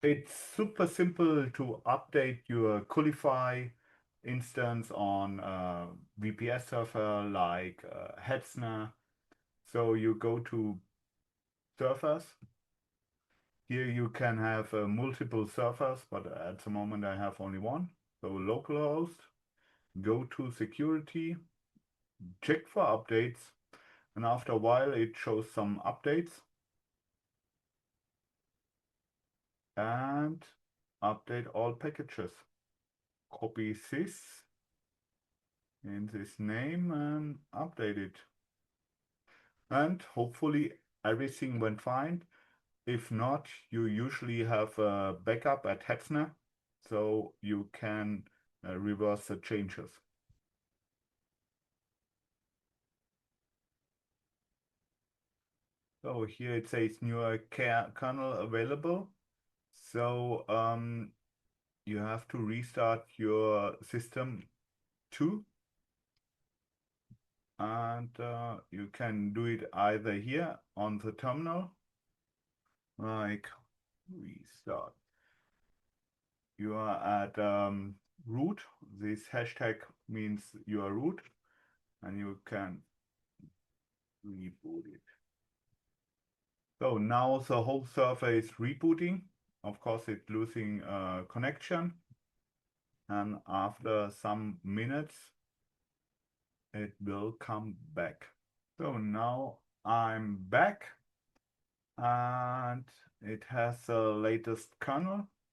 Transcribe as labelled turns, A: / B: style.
A: It's super simple to update your Coolify instance on a VPS server like Hetzner. So you go to servers. Here you can have multiple servers, but at the moment I have only one. So localhost, go to security, check for updates, and after a while it shows some updates. And update all packages. Copy this in this name and update it. And hopefully everything went fine. If not, you usually have a backup at Hetzner, so you can reverse the changes. So here it says newer kernel available. So you have to restart your system too. And you can do it either here on the terminal, like restart. You are at root. This hashtag means you are root, and you can reboot it. So now the whole server is rebooting. Of course, it's losing connection, and after some minutes, it will come back. So now I'm back, and it has the latest kernel.